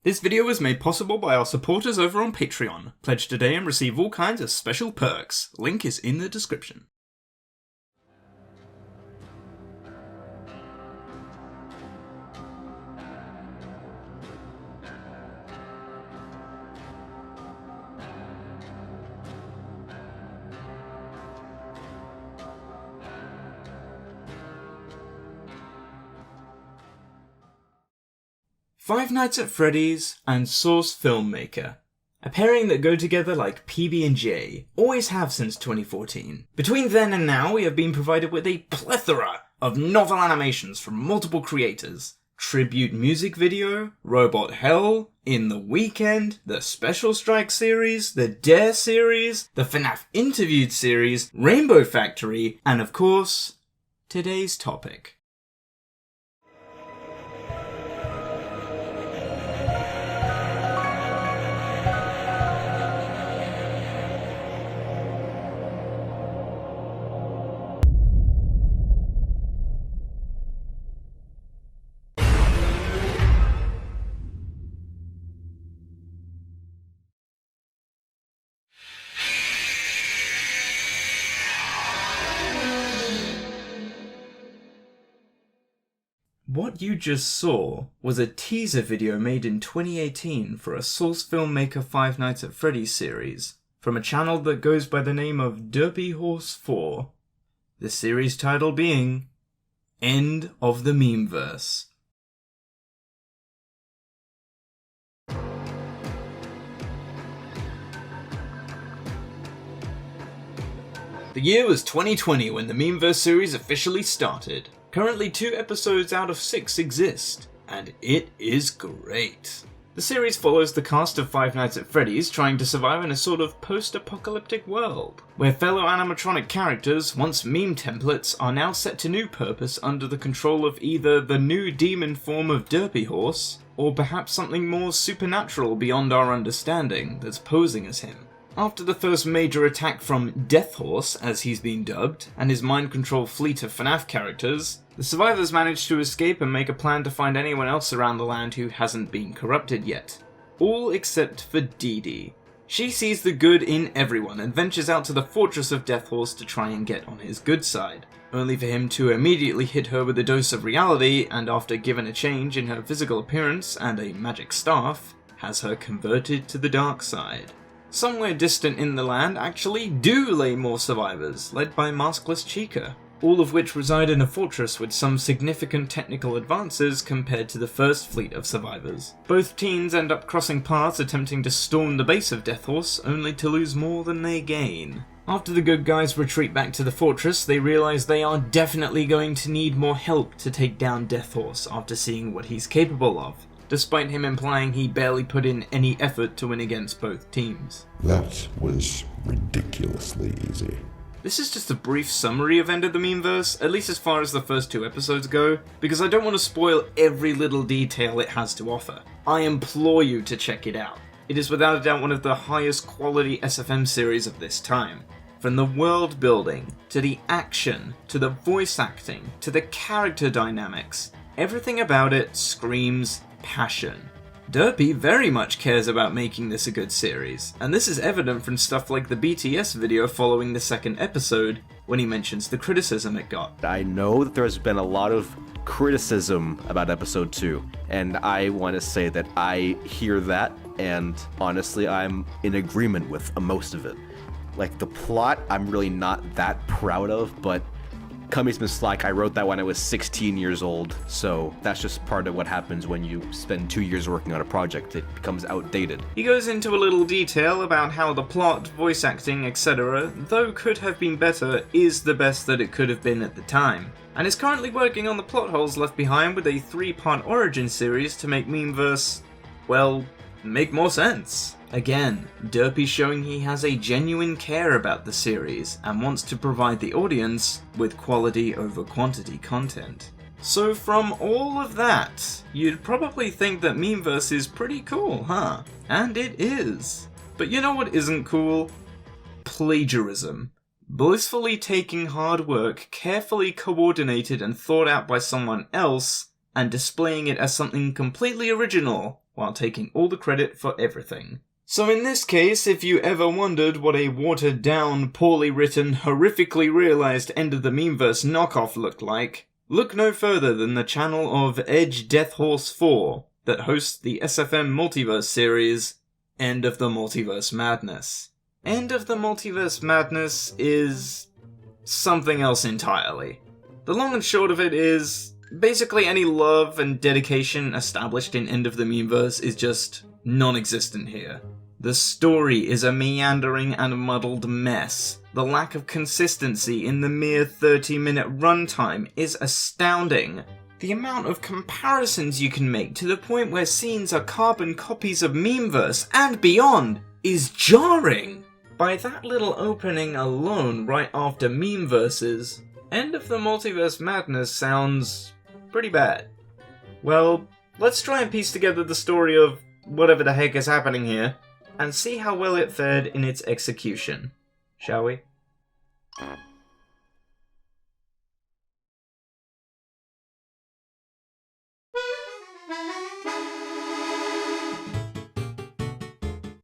This video was made possible by our supporters over on Patreon. Pledge today and receive all kinds of special perks. Link is in the description. Five Nights at Freddy's and Source Filmmaker. A pairing that go together like PB&J, always have since 2014. Between then and now, we have been provided with a plethora of novel animations from multiple creators. Tribute music video, Robot Hell, In the Weekend, the Special Strike series, the Dare series, the FNAF Interviewed series, Rainbow Factory, and of course, today's topic. What you just saw was a teaser video made in 2018 for a Source Filmmaker Five Nights at Freddy's series from a channel that goes by the name of Derpy Horse 4. The series title being End of the Memeverse. The year was 2020 when the Memeverse series officially started. Currently 2 episodes out of 6 exist, and it is great. The series follows the cast of Five Nights at Freddy's trying to survive in a sort of post-apocalyptic world, where fellow animatronic characters, once meme templates, are now set to new purpose under the control of either the new demon form of Derpy Horse, or perhaps something more supernatural beyond our understanding that's posing as him. After the first major attack from Death Horse, as he's been dubbed, and his mind-control fleet of FNAF characters, the survivors manage to escape and make a plan to find anyone else around the land who hasn't been corrupted yet. All except for Dee Dee. She sees the good in everyone and ventures out to the fortress of Death Horse to try and get on his good side, only for him to immediately hit her with a dose of reality, and after given a change in her physical appearance and a magic staff, has her converted to the dark side. Somewhere distant in the land actually do lay more survivors, led by Maskless Chica, all of which reside in a fortress with some significant technical advances compared to the first fleet of survivors. Both teams end up crossing paths attempting to storm the base of Death Horse, only to lose more than they gain. After the good guys retreat back to the fortress, they realize they are definitely going to need more help to take down Death Horse after seeing what he's capable of, despite him implying he barely put in any effort to win against both teams. That was ridiculously easy. This is just a brief summary of End of the Memeverse, at least as far as the first 2 episodes go, because I don't want to spoil every little detail it has to offer. I implore you to check it out. It is without a doubt one of the highest quality SFM series of this time. From the world building, to the action, to the voice acting, to the character dynamics, everything about it screams passion. Derpy very much cares about making this a good series, and this is evident from stuff like the BTS video following the 2nd episode, when he mentions the criticism it got. I know that there's been a lot of criticism about episode 2, and I want to say that I hear that, and honestly I'm in agreement with most of it. Like, the plot I'm really not that proud of, but Cut Me Some Slack, I wrote that when I was 16 years old, so that's just part of what happens when you spend 2 years working on a project. It becomes outdated. He goes into a little detail about how the plot, voice acting, etc., though could have been better, is the best that it could have been at the time, and is currently working on the plot holes left behind with a 3-part origin series to make Memeverse, well, make more sense. Again, Derpy showing he has a genuine care about the series and wants to provide the audience with quality over quantity content. So from all of that, you'd probably think that Memeverse is pretty cool, huh? And it is. But you know what isn't cool? Plagiarism. Blissfully taking hard work, carefully coordinated and thought out by someone else, and displaying it as something completely original, while taking all the credit for everything. So in this case, if you ever wondered what a watered-down, poorly written, horrifically realised End of the Memeverse knockoff looked like, look no further than the channel of Edge Death Horse 4 that hosts the SFM Multiverse series, End of the Multiverse Madness. End of the Multiverse Madness is something else entirely. The long and short of it is, basically any love and dedication established in End of the Memeverse is just non-existent here. The story is a meandering and muddled mess. The lack of consistency in the mere 30-minute runtime is astounding. The amount of comparisons you can make to the point where scenes are carbon copies of Memeverse and beyond is jarring. By that little opening alone right after Memeverses, End of the Multiverse Madness sounds pretty bad. Well, let's try and piece together the story of whatever the heck is happening here, and see how well it fared in its execution. Shall we?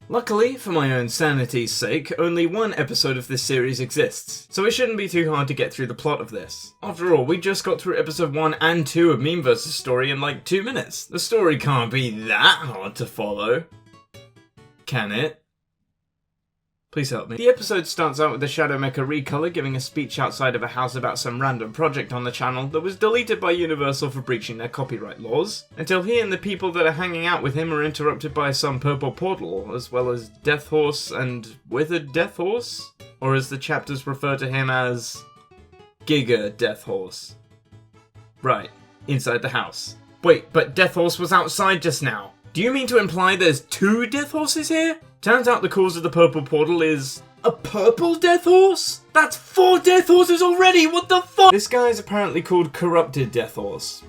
Luckily, for my own sanity's sake, only one episode of this series exists, so it shouldn't be too hard to get through the plot of this. After all, we just got through episode 1 and 2 of Memeverse's story in like 2 minutes. The story can't be that hard to follow. Can it? Please help me. The episode starts out with the Shadow Mecha recolor giving a speech outside of a house about some random project on the channel that was deleted by Universal for breaching their copyright laws, until he and the people that are hanging out with him are interrupted by some purple portal, as well as Death Horse and Withered Death Horse? Or as the chapters refer to him as Giga Death Horse. Right, inside the house. Wait, but Death Horse was outside just now. Do you mean to imply there's 2 Death Horses here? Turns out the cause of the purple portal is a purple Death Horse? That's 4 Death Horses already, what the fuck? This guy is apparently called Corrupted Death Horse.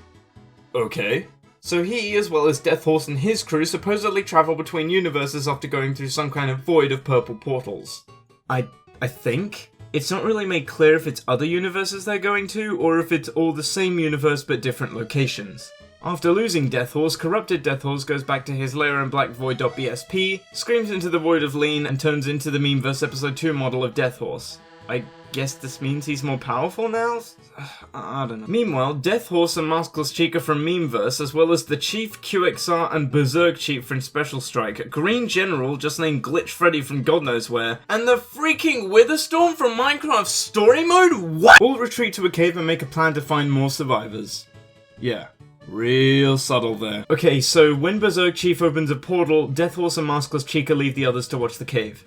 Okay. So he, as well as Death Horse and his crew, supposedly travel between universes after going through some kind of void of purple portals. I think? It's not really made clear if it's other universes they're going to, or if it's all the same universe but different locations. After losing Death Horse, Corrupted Death Horse goes back to his lair in Black Void.bsp, screams into the Void of Lean, and turns into the Memeverse Episode 2 model of Death Horse. I guess this means he's more powerful now? I don't know. Meanwhile, Death Horse and Maskless Chica from Memeverse, as well as the Chief, QXR, and Berserk Chief from Special Strike, Green General, just named Glitch Freddy from God knows where, and the freaking Witherstorm from Minecraft Story Mode? What? All retreat to a cave and make a plan to find more survivors. Yeah. Real subtle there. Okay, so when Berserk Chief opens a portal, Death Horse and Maskless Chica leave the others to watch the cave.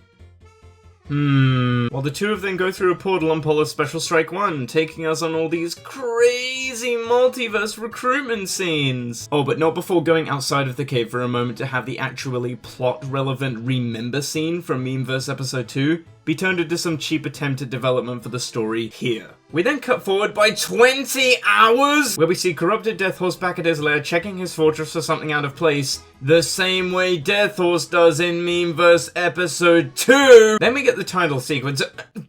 While the 2 of them go through a portal on Polo's Special Strike 1, taking us on all these crazy multiverse recruitment scenes. Oh, but not before going outside of the cave for a moment to have the actually plot-relevant Remember scene from Memeverse Episode 2 be turned into some cheap attempt at development for the story here. We then cut forward by 20 hours, where we see Corrupted Death Horse back at his lair checking his fortress for something out of place, the same way Death Horse does in Memeverse Episode 2. Then we get the title sequence.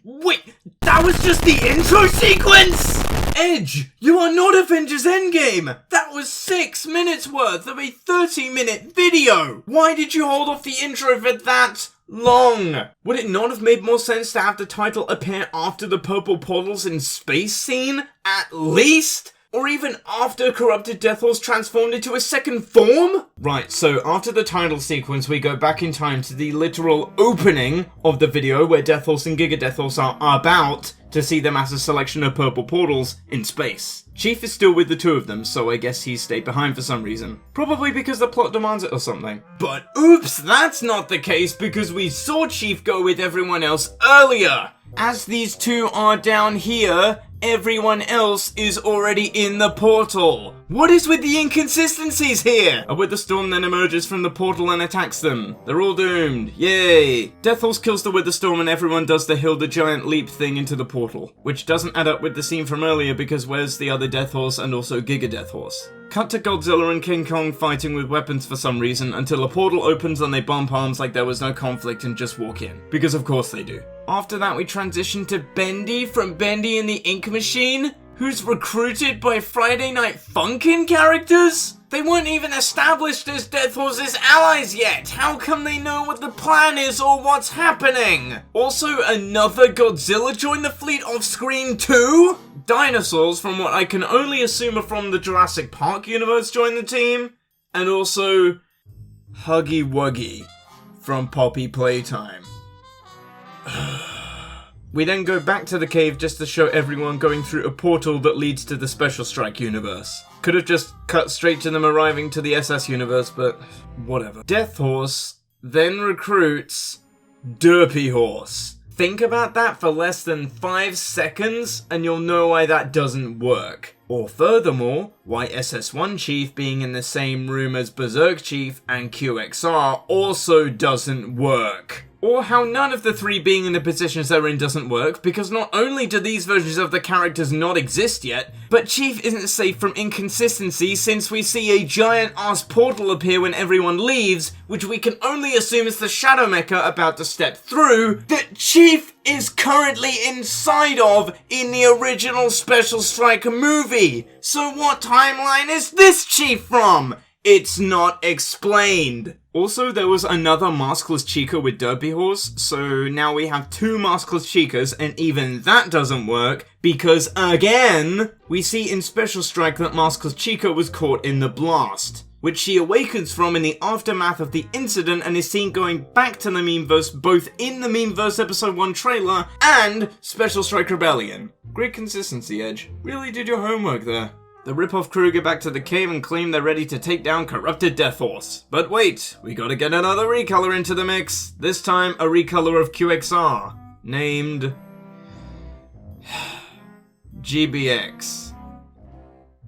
Wait, that was just the intro sequence? Edge, you are not Avengers Endgame! That was 6 minutes worth of a 30-minute video! Why did you hold off the intro for that long? Would it not have made more sense to have the title appear after the purple portals in space scene, at least? Or even after Corrupted Death Horse transformed into a second form? Right, so after the title sequence, we go back in time to the literal opening of the video where Death Horse and Giga Death Horse are about to see them as a selection of purple portals in space. Chief is still with the 2 of them, so I guess he stayed behind for some reason. Probably because the plot demands it or something. But oops, that's not the case because we saw Chief go with everyone else earlier. As these 2 are down here, everyone else is already in the portal. What is with the inconsistencies here? A Witherstorm then emerges from the portal and attacks them. They're all doomed. Yay! Death Horse kills the Witherstorm and everyone does the Hilda Giant leap thing into the portal, which doesn't add up with the scene from earlier because where's the other Death Horse and also Giga Death Horse? Cut to Godzilla and King Kong fighting with weapons for some reason until a portal opens and they bump arms like there was no conflict and just walk in. Because of course they do. After that we transition to Bendy from Bendy and the Ink Machine, who's recruited by Friday Night Funkin' characters? They weren't even established as Death Horse's allies yet! How come they know what the plan is or what's happening? Also, another Godzilla joined the fleet off-screen too? Dinosaurs, from what I can only assume are from the Jurassic Park universe, joined the team. And also, Huggy Wuggy from Poppy Playtime. We then go back to the cave just to show everyone going through a portal that leads to the Special Strike universe. Could have just cut straight to them arriving to the SS universe, but whatever. Death Horse then recruits Derpy Horse. Think about that for less than 5 seconds and you'll know why that doesn't work. Or furthermore, why SS1 Chief being in the same room as Berserk Chief and QXR also doesn't work. Or how none of the three being in the positions they're in doesn't work, because not only do these versions of the characters not exist yet, but Chief isn't safe from inconsistency since we see a giant-ass portal appear when everyone leaves, which we can only assume is the Shadow Mecha about to step through, that Chief is currently inside of in the original Special Strike movie. So what timeline is this Chief from? It's not explained. Also, there was another maskless Chica with Derpy Horse, so now we have 2 maskless Chicas, and even that doesn't work, because again, we see in Special Strike that maskless Chica was caught in the blast, which she awakens from in the aftermath of the incident and is seen going back to the Memeverse both in the Memeverse Episode 1 trailer and Special Strike Rebellion. Great consistency, Edge. Really did your homework there. The rip-off crew get back to the cave and claim they're ready to take down corrupted Death Horse. But wait, we gotta get another recolor into the mix. This time, a recolor of QXR, named GBX.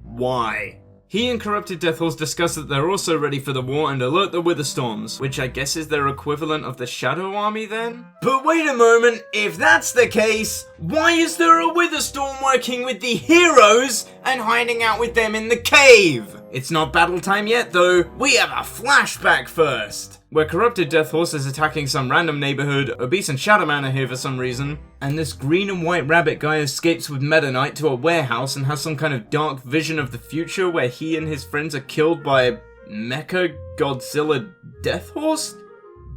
Why? He and corrupted Death Horse discuss that they're also ready for the war and alert the Witherstorms, which I guess is their equivalent of the Shadow Army then? But wait a moment, if that's the case, why is there a Witherstorm working with the heroes and hiding out with them in the cave? It's not battle time yet though, we have a flashback first, where corrupted Death Horse is attacking some random neighborhood, Obese and Shadow Man are here for some reason, and this green and white rabbit guy escapes with Meta Knight to a warehouse and has some kind of dark vision of the future where he and his friends are killed by Mecha Godzilla Death Horse?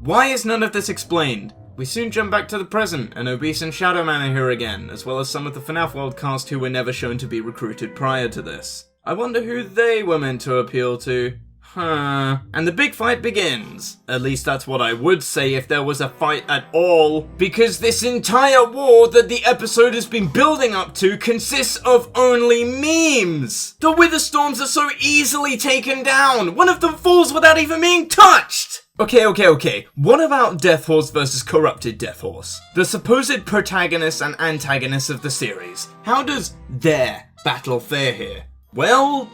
Why is none of this explained? We soon jump back to the present, and Obese and Shadow Man are here again, as well as some of the FNAF World cast who were never shown to be recruited prior to this. I wonder who they were meant to appeal to. And the big fight begins. At least that's what I would say if there was a fight at all, because this entire war that the episode has been building up to consists of only memes. The Witherstorms are so easily taken down. One of them falls without even being touched. Okay. What about Death Horse versus Corrupted Death Horse? The supposed protagonists and antagonists of the series. How does their battle fare here? Well,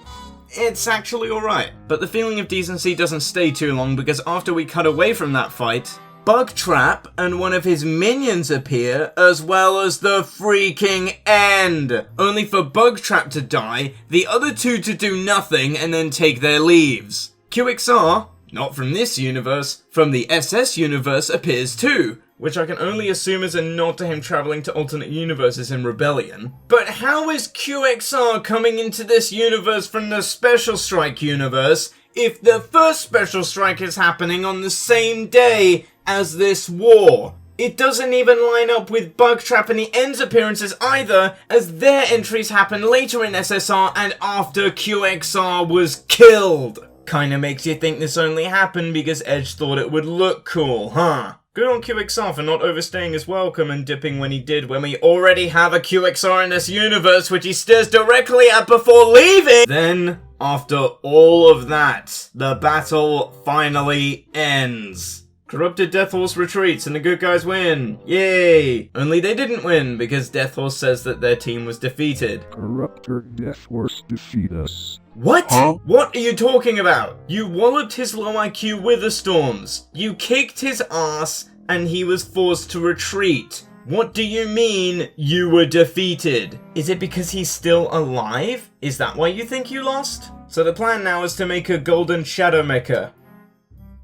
it's actually alright. But the feeling of decency doesn't stay too long, because after we cut away from that fight, Bugtrap and one of his minions appear, as well as the freaking end. Only for Bugtrap to die, the other two to do nothing and then take their leaves. QXR, not from this universe, from the SS universe appears too, which I can only assume is a nod to him traveling to alternate universes in Rebellion. But how is QXR coming into this universe from the Special Strike universe if the first Special Strike is happening on the same day as this war? It doesn't even line up with Bugtrap and the End's appearances either, as their entries happen later in SSR and after QXR was killed. Kinda makes you think this only happened because Edge thought it would look cool, huh? Good on QXR for not overstaying his welcome and dipping when he did, when we already have a QXR in this universe which he stares directly at before leaving! Then, after all of that, the battle finally ends. Corrupted Death Horse retreats and the good guys win. Yay! Only they didn't win because Death Horse says that their team was defeated. Corrupted Death Horse defeat us. What? Huh? What are you talking about? You walloped his low IQ Witherstorms. You kicked his ass and he was forced to retreat. What do you mean you were defeated? Is it because he's still alive? Is that why you think you lost? So the plan now is to make a golden shadow mecha.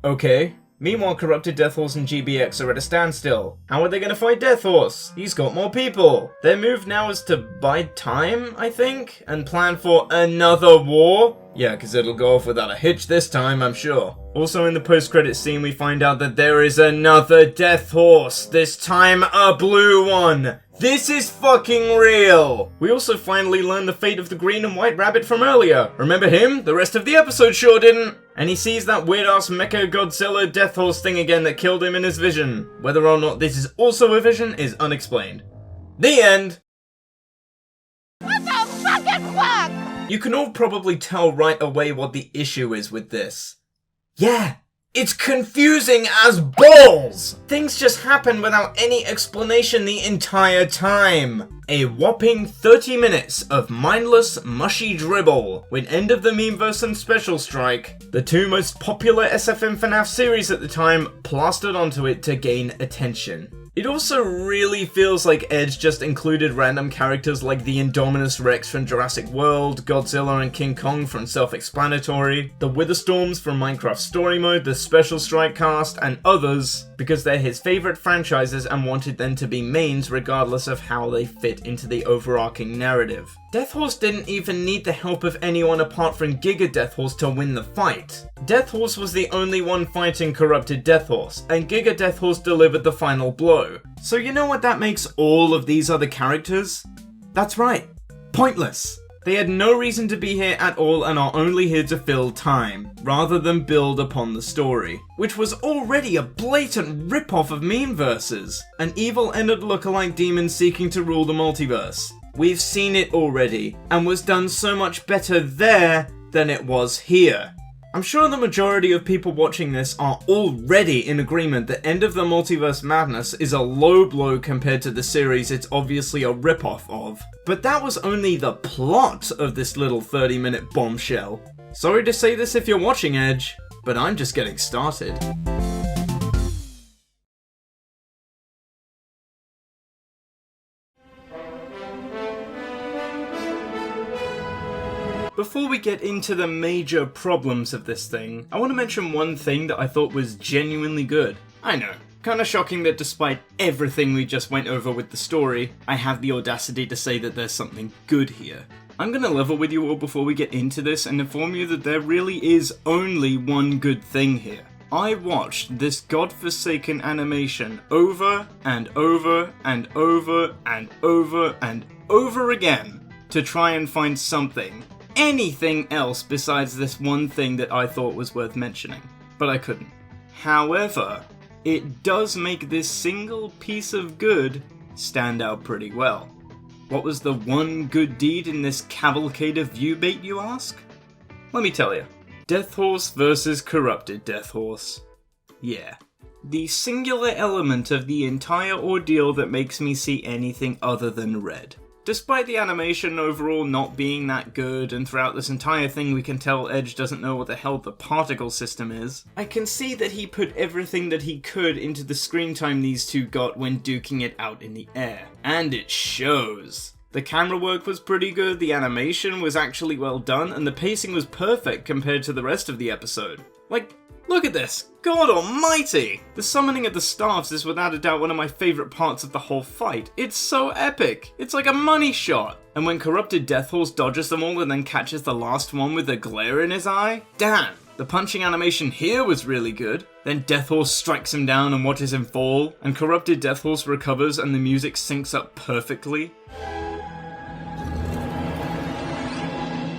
Okay. Meanwhile, corrupted Death Horse and GBX are at a standstill. How are they gonna fight Death Horse? He's got more people. Their move now is to bide time, I think, and plan for another war? Yeah, because it'll go off without a hitch this time, I'm sure. Also in the post-credits scene, we find out that there is another Death Horse, this time a blue one. This is fucking real! We also finally learn the fate of the green and white rabbit from earlier. Remember him? The rest of the episode sure didn't. And he sees that weird-ass Mecha Godzilla Death Horse thing again that killed him in his vision. Whether or not this is also a vision is unexplained. The end! What the fucking fuck? You can all probably tell right away what the issue is with this. Yeah, it's confusing as balls! Things just happen without any explanation the entire time. A whopping 30 minutes of mindless, mushy dribble, with End of the Memeverse and Special Strike, the two most popular SFM FNAF series at the time, plastered onto it to gain attention. It also really feels like Edge just included random characters like the Indominus Rex from Jurassic World, Godzilla and King Kong from Self-Explanatory, the Witherstorms from Minecraft Story Mode, the Special Strike cast, and others, because they're his favourite franchises and wanted them to be mains regardless of how they fit into the overarching narrative. Death Horse didn't even need the help of anyone apart from Giga Death Horse to win the fight. Death Horse was the only one fighting corrupted Death Horse, and Giga Death Horse delivered the final blow. So you know what that makes all of these other characters? That's right, pointless. They had no reason to be here at all and are only here to fill time, rather than build upon the story, which was already a blatant rip-off of Memeverses, an evil ended lookalike demon seeking to rule the multiverse. We've seen it already, and was done so much better there than it was here. I'm sure the majority of people watching this are already in agreement that End of the Multiverse Madness is a low blow compared to the series it's obviously a rip-off of. But that was only the plot of this little 30-minute bombshell. Sorry to say this if you're watching Edge, but I'm just getting started. Before we get into the major problems of this thing, I want to mention one thing that I thought was genuinely good. I know, kinda shocking that despite everything we just went over with the story, I have the audacity to say that there's something good here. I'm gonna level with you all before we get into this and inform you that there really is only one good thing here. I watched this godforsaken animation over and over and over and over and over again to try and find anything else besides this one thing that I thought was worth mentioning, but I couldn't. However, it does make this single piece of good stand out pretty well. What was the one good deed in this cavalcade of view bait, you ask? Let me tell you. Death Horse versus corrupted Death Horse. Yeah. The singular element of the entire ordeal that makes me see anything other than red. Despite the animation overall not being that good, and throughout this entire thing we can tell Edge doesn't know what the hell the particle system is, I can see that he put everything that he could into the screen time these two got when duking it out in the air. And it shows. The camera work was pretty good, the animation was actually well done, and the pacing was perfect compared to the rest of the episode. Like, look at this! God almighty! The summoning of the staffs is without a doubt one of my favourite parts of the whole fight. It's so epic! It's like a money shot! And when corrupted Death Horse dodges them all and then catches the last one with a glare in his eye, damn! The punching animation here was really good. Then Death Horse strikes him down and watches him fall, and corrupted Death Horse recovers and the music syncs up perfectly.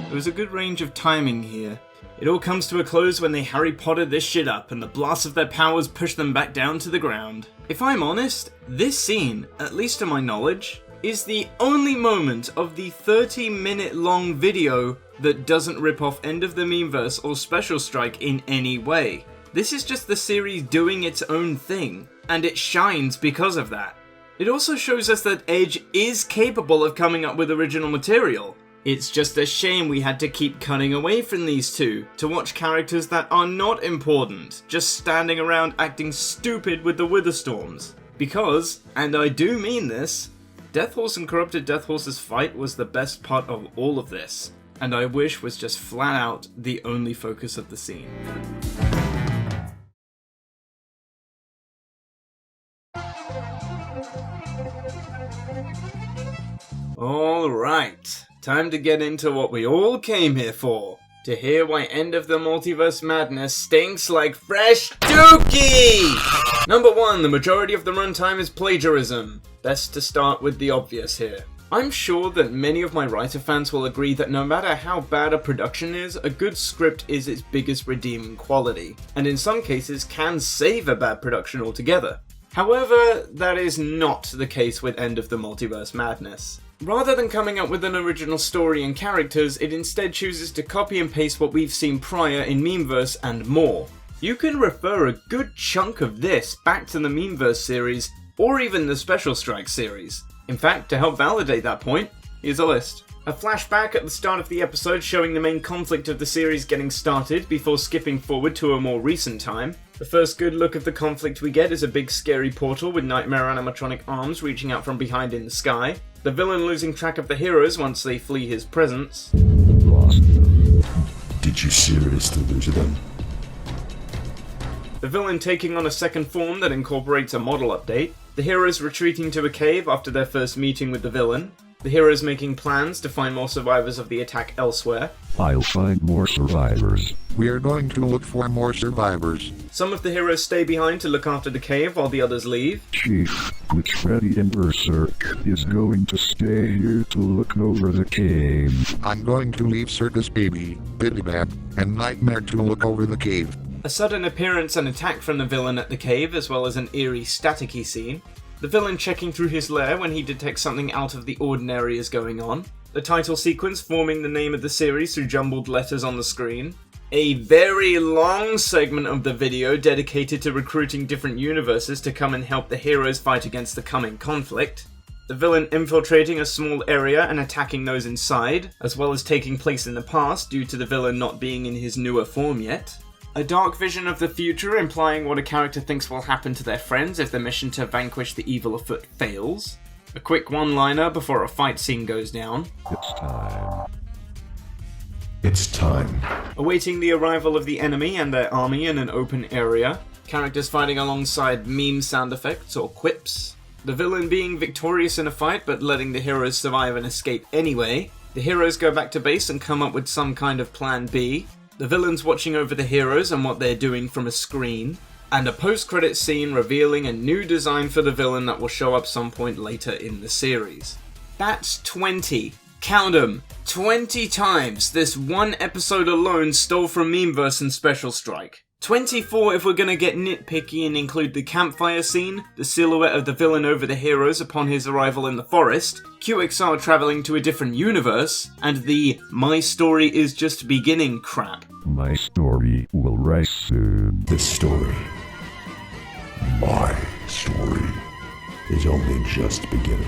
There was a good range of timing here. It all comes to a close when they Harry Potter this shit up and the blasts of their powers push them back down to the ground. If I'm honest, this scene, at least to my knowledge, is the only moment of the 30-minute long video that doesn't rip off End of the Memeverse or Special Strike in any way. This is just the series doing its own thing, and it shines because of that. It also shows us that Edge is capable of coming up with original material. It's just a shame we had to keep cutting away from these two to watch characters that are not important, just standing around acting stupid with the Witherstorms. Because, and I do mean this, Death Horse and corrupted Death Horse's fight was the best part of all of this, and I wish was just flat out the only focus of the scene. Alright, time to get into what we all came here for. To hear why End of the Multiverse Madness stinks like fresh dookie! Number 1, the majority of the runtime is plagiarism. Best to start with the obvious here. I'm sure that many of my writer fans will agree that no matter how bad a production is, a good script is its biggest redeeming quality, and in some cases can save a bad production altogether. However, that is not the case with End of the Multiverse Madness. Rather than coming up with an original story and characters, it instead chooses to copy and paste what we've seen prior in Memeverse and more. You can refer a good chunk of this back to the Memeverse series, or even the Special Strike series. In fact, to help validate that point, here's a list. A flashback at the start of the episode showing the main conflict of the series getting started before skipping forward to a more recent time. The first good look of the conflict we get is a big scary portal with nightmare animatronic arms reaching out from behind in the sky. The villain losing track of the heroes once they flee his presence. Lost them. Did you seriously lose them? The villain taking on a second form that incorporates a model update. The heroes retreating to a cave after their first meeting with the villain. The heroes making plans to find more survivors of the attack elsewhere. I'll find more survivors. We are going to look for more survivors. Some of the heroes stay behind to look after the cave while the others leave. Chief, which Freddy and Berserk is going to stay here to look over the cave. I'm going to leave Circus Baby, Bidybab, and Nightmare to look over the cave. A sudden appearance and attack from the villain at the cave, as well as an eerie staticky scene. The villain checking through his lair when he detects something out of the ordinary is going on. The title sequence forming the name of the series through jumbled letters on the screen. A very long segment of the video dedicated to recruiting different universes to come and help the heroes fight against the coming conflict. The villain infiltrating a small area and attacking those inside, as well as taking place in the past due to the villain not being in his newer form yet. A dark vision of the future implying what a character thinks will happen to their friends if the mission to vanquish the evil afoot fails. A quick one-liner before a fight scene goes down. It's time. It's time. Awaiting the arrival of the enemy and their army in an open area. Characters fighting alongside meme sound effects or quips. The villain being victorious in a fight but letting the heroes survive and escape anyway. The heroes go back to base and come up with some kind of plan B. The villains watching over the heroes and what they're doing from a screen. And a post-credit scene revealing a new design for the villain that will show up some point later in the series. That's 20. Count 'em. 20 times this one episode alone stole from Memeverse and Special Strike. 24 if we're gonna get nitpicky and include the campfire scene, the silhouette of the villain over the heroes upon his arrival in the forest, QXR travelling to a different universe, and the "my story is just beginning" crap. My story will rise soon. This story, my story, is only just beginning.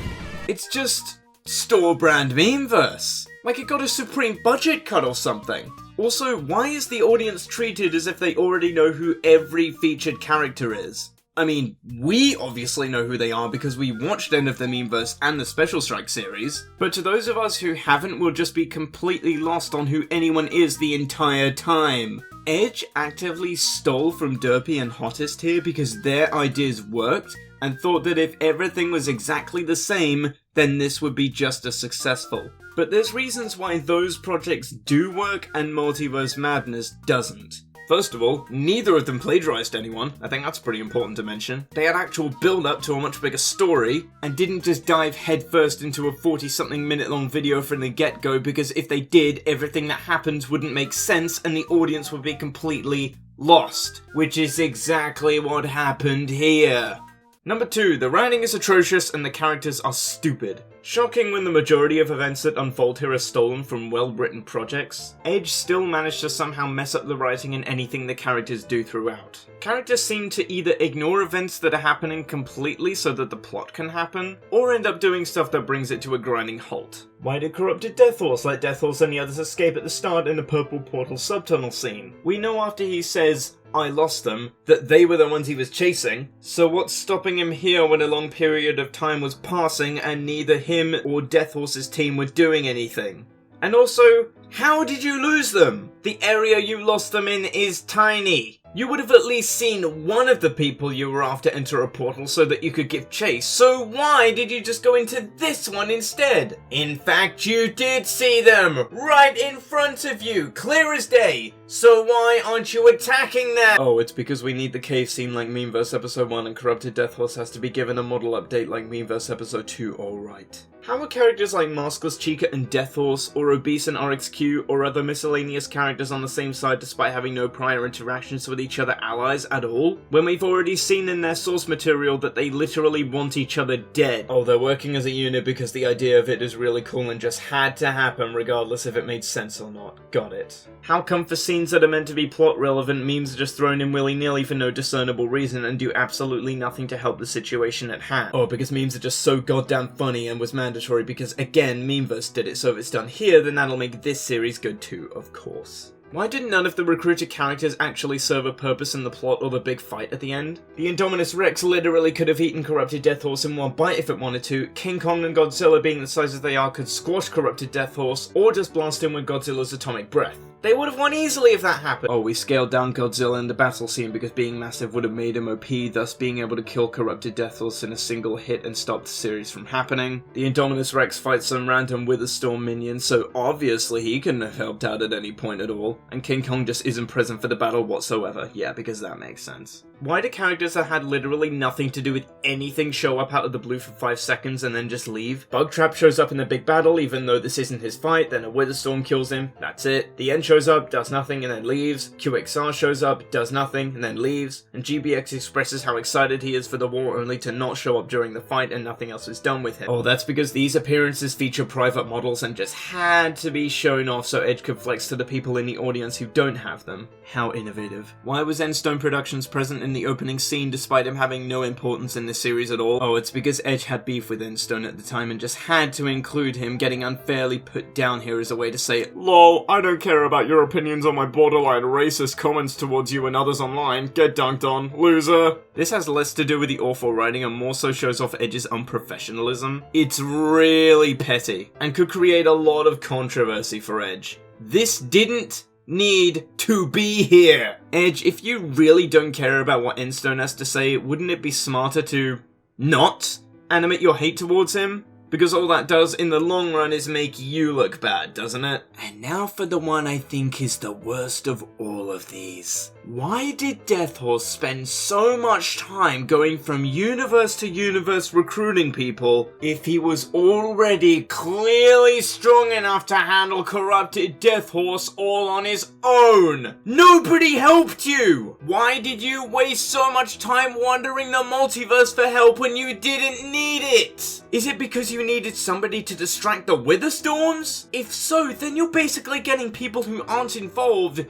It's just store brand Memeverse. Like it got a supreme budget cut or something. Also, why is the audience treated as if they already know who every featured character is? I mean, we obviously know who they are because we watched End of the Memeverse and the Special Strike series, but to those of us who haven't, we'll just be completely lost on who anyone is the entire time. Edge actively stole from Derpy and Hottest here because their ideas worked, and thought that if everything was exactly the same, then this would be just as successful. But there's reasons why those projects do work and Multiverse Madness doesn't. First of all, neither of them plagiarized anyone. I think that's pretty important to mention. They had actual build-up to a much bigger story, and didn't just dive headfirst into a 40-something minute long video from the get-go, because if they did, everything that happens wouldn't make sense and the audience would be completely lost. Which is exactly what happened here. Number 2, the writing is atrocious and the characters are stupid. Shocking when the majority of events that unfold here are stolen from well-written projects, Edge still managed to somehow mess up the writing in anything the characters do throughout. Characters seem to either ignore events that are happening completely so that the plot can happen, or end up doing stuff that brings it to a grinding halt. Why did corrupted Death Horse let Death Horse and the others escape at the start in a purple portal subtunnel scene? We know after he says, "I lost them," that they were the ones he was chasing, so what's stopping him here when a long period of time was passing and neither him or Death Horse's team were doing anything? And also, how did you lose them? The area you lost them in is tiny. You would have at least seen one of the people you were after enter a portal so that you could give chase, so why did you just go into this one instead? In fact, you did see them! Right in front of you! Clear as day! So why aren't you attacking them? Oh, it's because we need the cave scene like Memeverse Episode 1 and Corrupted Death Horse has to be given a model update like Memeverse Episode 2, alright. How are characters like Maskless Chica and Death Horse, or Obese and RXQ, or other miscellaneous characters on the same side despite having no prior interactions with each other allies at all? When we've already seen in their source material that they literally want each other dead. Oh, they're working as a unit because the idea of it is really cool and just had to happen regardless if it made sense or not. Got it. How come for scenes that are meant to be plot relevant, memes are just thrown in willy-nilly for no discernible reason and do absolutely nothing to help the situation at hand? Oh, because memes are just so goddamn funny and was mandatory because, again, Memeverse did it, so if it's done here, then that'll make this series good too, of course. Why did none of the recruited characters actually serve a purpose in the plot or the big fight at the end? The Indominus Rex literally could have eaten Corrupted Death Horse in one bite if it wanted to. King Kong and Godzilla being the sizes they are could squash Corrupted Death Horse or just blast him with Godzilla's atomic breath. They would have won easily if that happened. Oh, we scaled down Godzilla in the battle scene because being massive would have made him OP, thus being able to kill Corrupted Death Horse in a single hit and stop the series from happening. The Indominus Rex fights some random Witherstorm minion, so obviously he couldn't have helped out at any point at all. And King Kong just isn't present for the battle whatsoever. Yeah, because that makes sense. Why do characters that had literally nothing to do with anything show up out of the blue for 5 seconds and then just leave? Bugtrap shows up in the big battle even though this isn't his fight, then a Witherstorm kills him, that's it. The End shows up, does nothing and then leaves. QXR shows up, does nothing and then leaves. And GBX expresses how excited he is for the war only to not show up during the fight and nothing else is done with him. Oh, that's because these appearances feature private models and just had to be shown off so Edge could flex to the people in the audience who don't have them. How innovative. Why was Endstone Productions present in the opening scene despite him having no importance in this series at all? Oh, it's because Edge had beef with Endstone at the time and just had to include him getting unfairly put down here as a way to say, "Lol, I don't care about your opinions on my borderline racist comments towards you and others online. Get dunked on, loser." This has less to do with the awful writing and more so shows off Edge's unprofessionalism. It's really petty and could create a lot of controversy for Edge. This didn't need to be here. Edge, if you really don't care about what Endstone has to say, wouldn't it be smarter to not animate your hate towards him? Because all that does in the long run is make you look bad, doesn't it? And now for the one I think is the worst of all of these. Why did Death Horse spend so much time going from universe to universe recruiting people if he was already clearly strong enough to handle Corrupted Death Horse all on his own? Nobody helped you! Why did you waste so much time wandering the multiverse for help when you didn't need it? Is it because you needed somebody to distract the Witherstorms? If so, then you're basically getting people who aren't involved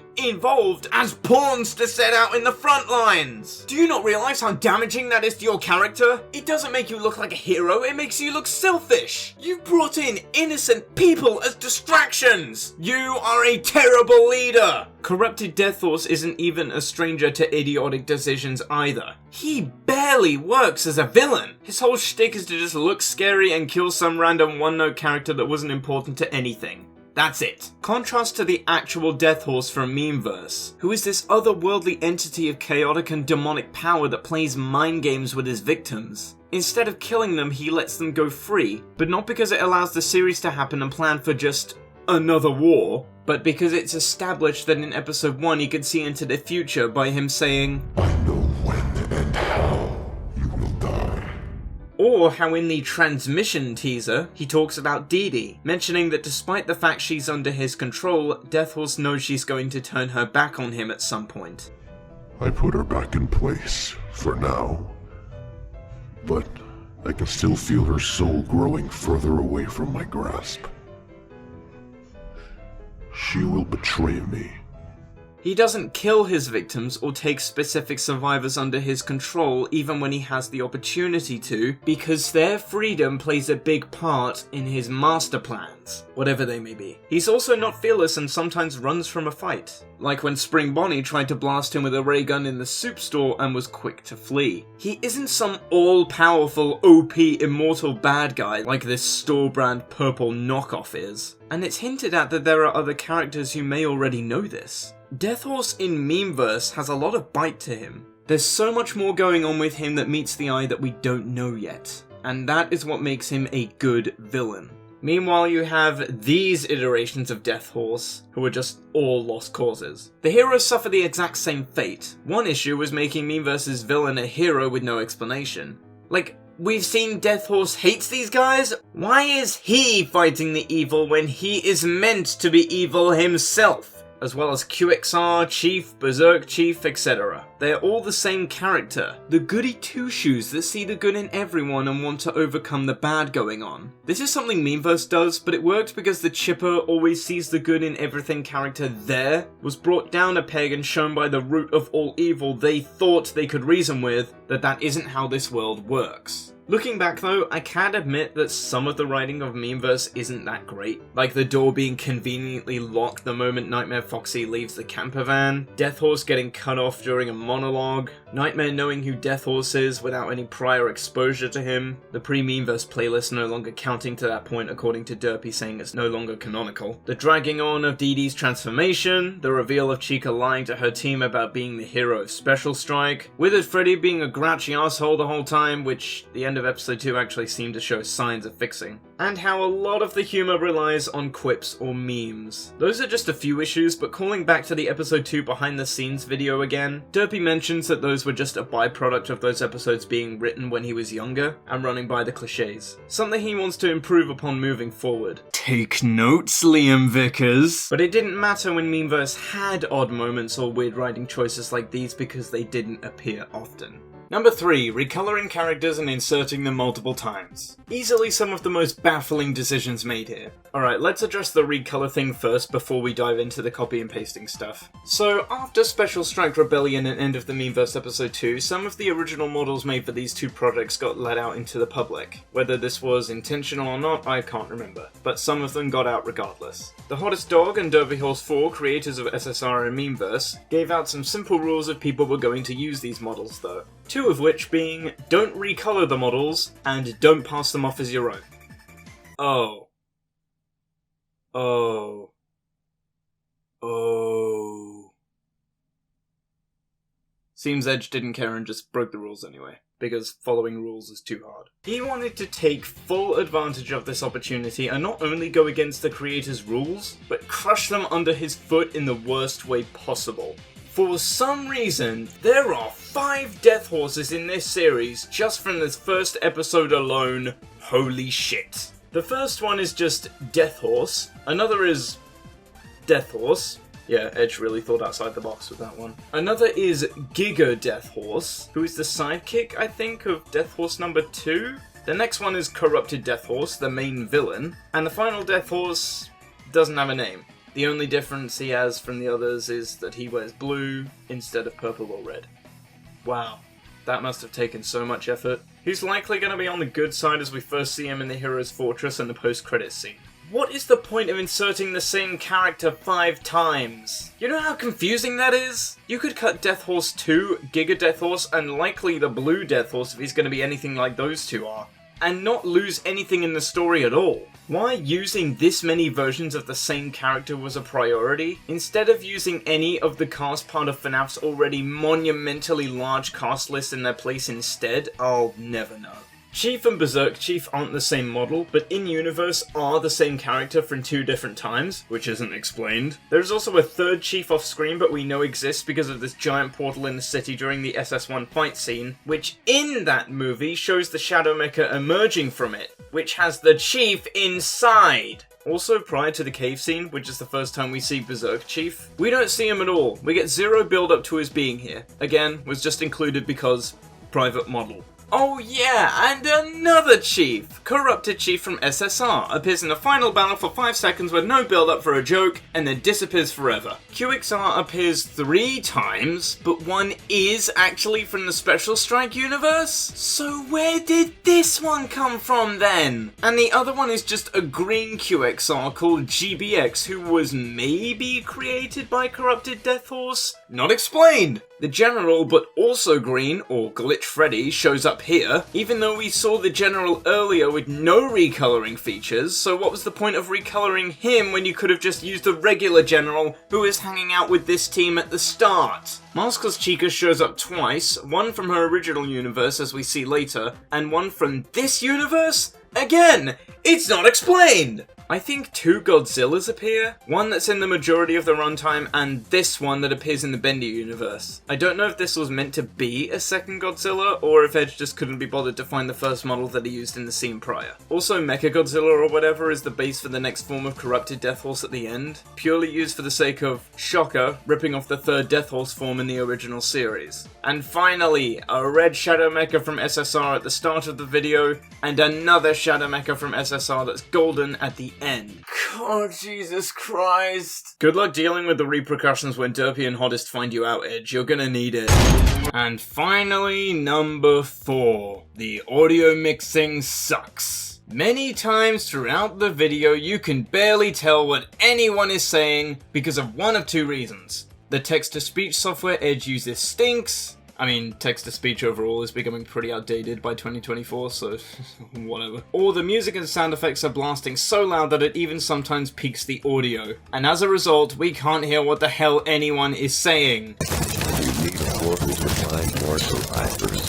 as pawns to set out in the front lines. Do you not realize how damaging that is to your character? It doesn't make you look like a hero, it makes you look selfish. You brought in innocent people as distractions. You are a terrible leader. Corrupted Death Horse isn't even a stranger to idiotic decisions either. He barely works as a villain. His whole shtick is to just look scary and kill some random one-note character that wasn't important to anything. That's it. Contrast to the actual Death Horse from Memeverse, who is this otherworldly entity of chaotic and demonic power that plays mind games with his victims. Instead of killing them, he lets them go free, but not because it allows the series to happen and plan for just another war, but because it's established that in episode 1 he could see into the future by him saying, "I know when and how you will die." Or how in the transmission teaser, he talks about Dee Dee, mentioning that despite the fact she's under his control, Death Horse knows she's going to turn her back on him at some point. I put her back in place, for now. But I can still feel her soul growing further away from my grasp. She will betray me. He doesn't kill his victims or take specific survivors under his control even when he has the opportunity to, because their freedom plays a big part in his master plans, whatever they may be. He's also not fearless and sometimes runs from a fight, like when Spring Bonnie tried to blast him with a ray gun in the soup store and was quick to flee. He isn't some all-powerful, OP, immortal bad guy like this store-brand purple knockoff is. And it's hinted at that there are other characters who may already know this. Death Horse in Memeverse has a lot of bite to him. There's so much more going on with him that meets the eye that we don't know yet, and that is what makes him a good villain. Meanwhile, you have these iterations of Death Horse, who are just all lost causes. The heroes suffer the exact same fate. One issue was making Memeverse's villain a hero with no explanation. Like, we've seen Death Horse hates these guys? Why is he fighting the evil when he is meant to be evil himself? As well as QXR, Chief, Berserk Chief, etc. They're all the same character. The goody two-shoes that see the good in everyone and want to overcome the bad going on. This is something Memeverse does, but it worked because the chipper always sees the good in everything character there was brought down a peg and shown by the root of all evil they thought they could reason with that isn't how this world works. Looking back though, I can admit that some of the writing of Memeverse isn't that great. Like the door being conveniently locked the moment Nightmare Foxy leaves the camper van, Death Horse getting cut off during a monologue, Nightmare knowing who Death Horse is without any prior exposure to him, the pre-Memeverse playlist no longer counting to that point according to Derpy saying it's no longer canonical, the dragging on of Dee Dee's transformation, the reveal of Chica lying to her team about being the hero of Special Strike, Withered Freddy being a grouchy asshole the whole time, which the end of episode 2 actually seemed to show signs of fixing, and how a lot of the humor relies on quips or memes. Those are just a few issues, but calling back to the episode 2 behind the scenes video again, Derpy mentions that those were just a byproduct of those episodes being written when he was younger, and running by the cliches. Something he wants to improve upon moving forward. Take notes, Liam Vickers! But it didn't matter when Memeverse had odd moments or weird writing choices like these because they didn't appear often. Number 3, recoloring characters and inserting them multiple times. Easily some of the most baffling decisions made here. Alright, let's address the recolor thing first before we dive into the copy and pasting stuff. So, after Special Strike Rebellion and End of the Memeverse Episode 2, some of the original models made for these two projects got let out into the public. Whether this was intentional or not, I can't remember, but some of them got out regardless. The Hottest Dog and Derby Horse 4, creators of SSR and Memeverse, gave out some simple rules if people were going to use these models though. Two of which being, don't recolor the models, and don't pass them off as your own. Oh. Seems Edge didn't care and just broke the rules anyway, because following rules is too hard. He wanted to take full advantage of this opportunity and not only go against the creator's rules, but crush them under his foot in the worst way possible. For some reason, there are 5 Death Horses in this series just from this first episode alone. Holy shit. The first one is just Death Horse, another is Death Horse. Yeah, Edge really thought outside the box with that one. Another is Giga Death Horse, who is the sidekick, I think, of Death Horse number 2. The next one is Corrupted Death Horse, the main villain. And the final Death Horse doesn't have a name. The only difference he has from the others is that he wears blue instead of purple or red. Wow, that must have taken so much effort. He's likely going to be on the good side as we first see him in the Hero's Fortress and the post-credits scene. What is the point of inserting the same character 5 times? You know how confusing that is? You could cut Death Horse 2, Giga Death Horse, and likely the Blue Death Horse if he's going to be anything like those two are, and not lose anything in the story at all. Why using this many versions of the same character was a priority, instead of using any of the cast part of FNAF's already monumentally large cast list in their place instead, I'll never know. Chief and Berserk Chief aren't the same model, but in-universe are the same character from 2 different times, which isn't explained. There's also a third Chief off-screen but we know exists because of this giant portal in the city during the SS1 fight scene, which in that movie shows the Shadow Mecha emerging from it, which has the Chief inside. Also, prior to the cave scene, which is the first time we see Berserk Chief, we don't see him at all. We get 0 build-up to his being here. Again, was just included because private model. Oh yeah, and another Chief! Corrupted Chief from SSR appears in the final battle for 5 seconds with no build-up for a joke, and then disappears forever. QXR appears 3 times, but one is actually from the Special Strike universe? So where did this one come from then? And the other one is just a green QXR called GBX who was maybe created by Corrupted Death Horse? Not explained! The General, but also Green, or Glitch Freddy, shows up here, even though we saw the General earlier with no recoloring features, so what was the point of recoloring him when you could have just used the regular General who was hanging out with this team at the start? Masker's Chica shows up twice, one from her original universe as we see later, and one from this universe? Again, it's not explained! I think 2 Godzillas appear, one that's in the majority of the runtime and this one that appears in the Bendy universe. I don't know if this was meant to be a second Godzilla or if Edge just couldn't be bothered to find the first model that he used in the scene prior. Also, Mechagodzilla or whatever is the base for the next form of corrupted Death Horse at the end, purely used for the sake of, shocker, ripping off the third Death Horse form in the original series. And finally, a red Shadow Mecha from SSR at the start of the video, and another Shadow Mecha from SSR that's golden at the end. God, Jesus Christ. Good luck dealing with the repercussions when Derpy and Hottest find you out, Edge. You're gonna need it. And finally, number 4. The audio mixing sucks. Many times throughout the video, you can barely tell what anyone is saying because of one of 2 reasons. The text-to-speech software Edge uses stinks. I mean, text-to-speech overall is becoming pretty outdated by 2024, so whatever. Or the music and sound effects are blasting so loud that it even sometimes peaks the audio. And as a result, we can't hear what the hell anyone is saying.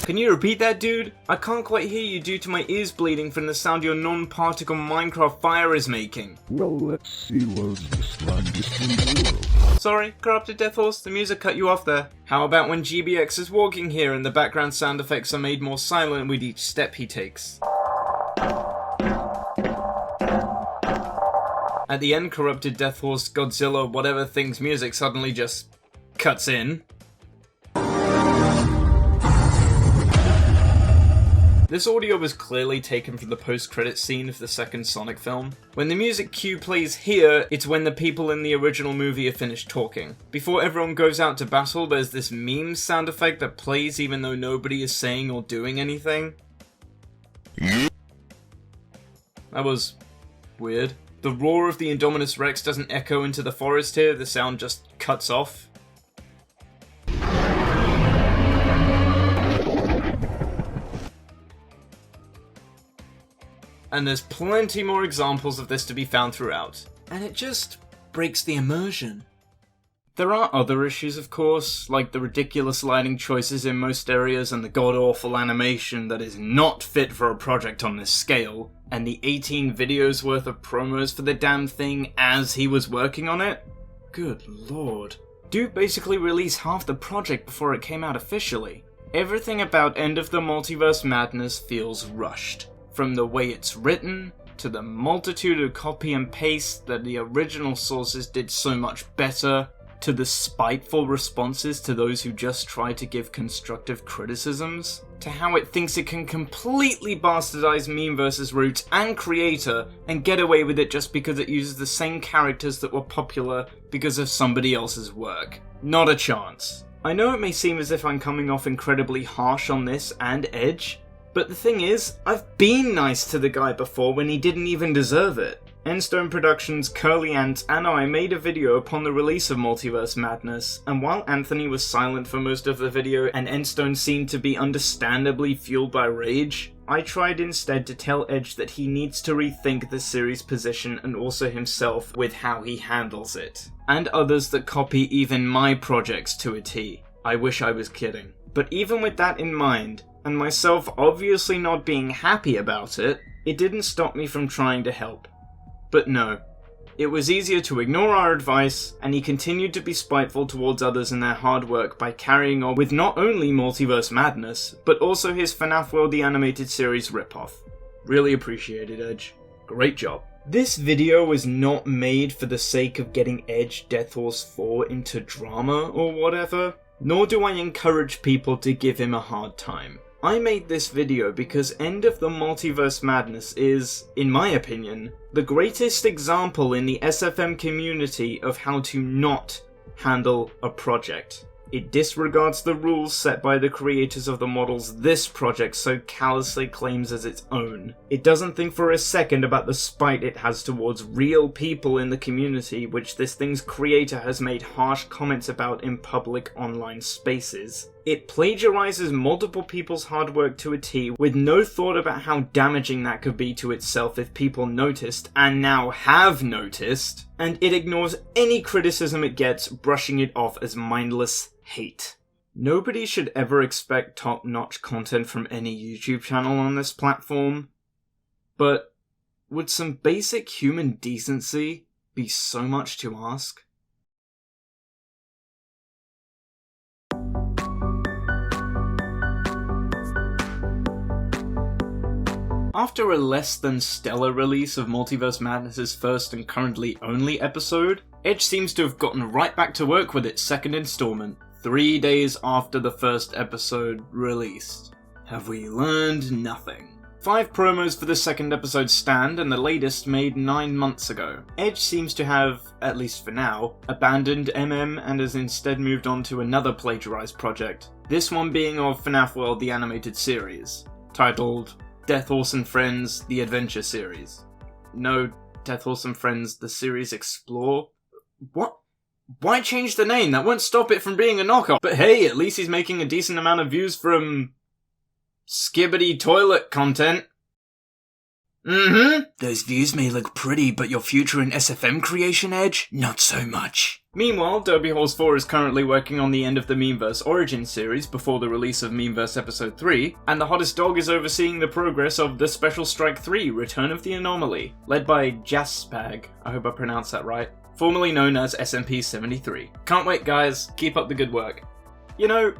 Can you repeat that, dude? I can't quite hear you due to my ears bleeding from the sound your non-particle Minecraft fire is making. Well, let's see what's the strongest in the world. Sorry, Corrupted Death Horse, the music cut you off there. How about when GBX is walking here and the background sound effects are made more silent with each step he takes? At the end, Corrupted Death Horse, Godzilla, whatever thing's music suddenly just cuts in. This audio was clearly taken from the post-credits scene of the second Sonic film. When the music cue plays here, it's when the people in the original movie are finished talking. Before everyone goes out to battle, there's this meme sound effect that plays even though nobody is saying or doing anything. That was weird. The roar of the Indominus Rex doesn't echo into the forest here, the sound just cuts off. And there's plenty more examples of this to be found throughout. And it just breaks the immersion. There are other issues, of course, like the ridiculous lighting choices in most areas and the god-awful animation that is not fit for a project on this scale, and the 18 videos worth of promos for the damn thing as he was working on it. Good lord. Dude basically released half the project before it came out officially. Everything about End of the Multiverse Madness feels rushed. From the way it's written, to the multitude of copy and paste that the original sources did so much better, to the spiteful responses to those who just try to give constructive criticisms, to how it thinks it can completely bastardize Memeverse's roots and creator and get away with it just because it uses the same characters that were popular because of somebody else's work. Not a chance. I know it may seem as if I'm coming off incredibly harsh on this and Edge, but the thing is, I've been nice to the guy before when he didn't even deserve it. Endstone Productions, Curly Ant, and I made a video upon the release of Multiverse Madness, and while Anthony was silent for most of the video and Endstone seemed to be understandably fueled by rage, I tried instead to tell Edge that he needs to rethink the series' position and also himself with how he handles it. And others that copy even my projects to a T. I wish I was kidding. But even with that in mind, and myself obviously not being happy about it, it didn't stop me from trying to help. But no, it was easier to ignore our advice, and he continued to be spiteful towards others in their hard work by carrying on with not only Multiverse Madness, but also his FNAF World the Animated Series ripoff. Really appreciate it, Edge. Great job. This video was not made for the sake of getting Edge Death Horse 4 into drama or whatever, nor do I encourage people to give him a hard time. I made this video because End of the Multiverse Madness is, in my opinion, the greatest example in the SFM community of how to not handle a project. It disregards the rules set by the creators of the models this project so callously claims as its own. It doesn't think for a second about the spite it has towards real people in the community which this thing's creator has made harsh comments about in public online spaces. It plagiarizes multiple people's hard work to a T with no thought about how damaging that could be to itself if people noticed, and now have noticed, and it ignores any criticism it gets, brushing it off as mindless hate. Nobody should ever expect top-notch content from any YouTube channel on this platform, but would some basic human decency be so much to ask? After a less than stellar release of Multiverse Madness' first and currently only episode, Edge seems to have gotten right back to work with its second installment, 3 days after the first episode released. Have we learned nothing? 5 promos for the second episode stand, and the latest made 9 months ago. Edge seems to have, at least for now, abandoned MM and has instead moved on to another plagiarized project, this one being of FNAF World the Animated Series, titled Death Horse and Friends The Adventure Series. No, Death Horse and Friends The Series Explore? What? Why change the name? That won't stop it from being a knockoff. But hey, at least he's making a decent amount of views from skibbity toilet content. Those views may look pretty, but your future in SFM creation, Edge? Not so much. Meanwhile, Derby Horse 4 is currently working on the end of the Memeverse Origins series before the release of Memeverse Episode 3, and the hottest dog is overseeing the progress of the Special Strike 3 Return of the Anomaly, led by Jaspag, I hope I pronounced that right, formerly known as SMP-73. Can't wait guys, keep up the good work. You know,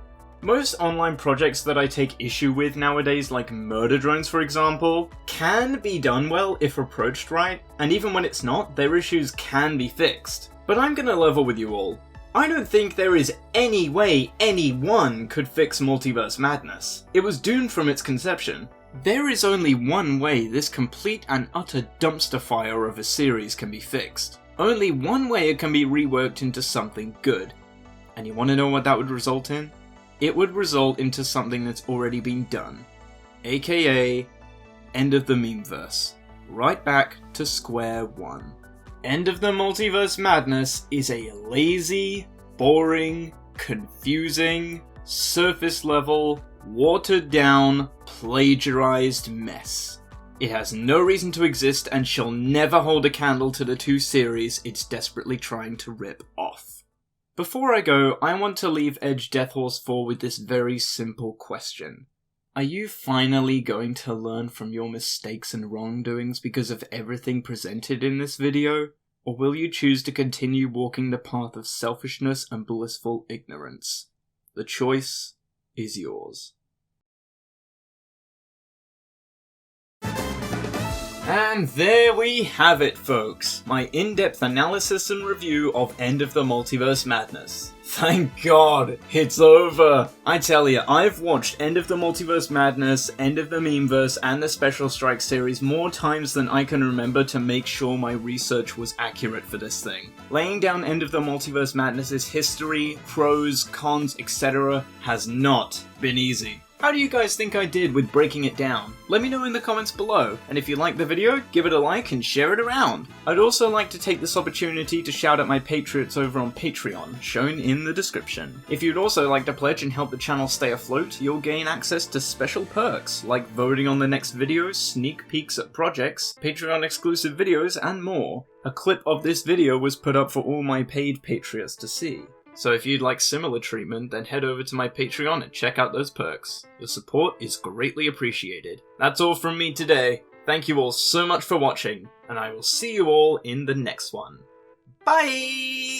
most online projects that I take issue with nowadays, like murder drones for example, can be done well if approached right, and even when it's not, their issues can be fixed. But I'm gonna level with you all. I don't think there is any way anyone could fix Multiverse Madness. It was doomed from its conception. There is only one way this complete and utter dumpster fire of a series can be fixed. Only one way it can be reworked into something good. And you wanna know what that would result in? It would result into something that's already been done. AKA, end of the Memeverse. Right back to square one. End of the Multiverse Madness is a lazy, boring, confusing, surface level, watered down, plagiarized mess. It has no reason to exist and shall never hold a candle to the 2 series it's desperately trying to rip off. Before I go, I want to leave Edge Death Horse 4 with this very simple question. Are you finally going to learn from your mistakes and wrongdoings because of everything presented in this video? Or will you choose to continue walking the path of selfishness and blissful ignorance? The choice is yours. And there we have it, folks. My in-depth analysis and review of End of the Multiverse Madness. Thank God, it's over. I tell ya, I've watched End of the Multiverse Madness, End of the Memeverse, and the Special Strike series more times than I can remember to make sure my research was accurate for this thing. Laying down End of the Multiverse Madness's history, pros, cons, etc. has not been easy. How do you guys think I did with breaking it down? Let me know in the comments below, and if you liked the video, give it a like and share it around. I'd also like to take this opportunity to shout out my Patriots over on Patreon, shown in the description. If you'd also like to pledge and help the channel stay afloat, you'll gain access to special perks, like voting on the next video, sneak peeks at projects, Patreon exclusive videos, and more. A clip of this video was put up for all my paid Patriots to see. So if you'd like similar treatment, then head over to my Patreon and check out those perks. Your support is greatly appreciated. That's all from me today. Thank you all so much for watching, and I will see you all in the next one. Bye!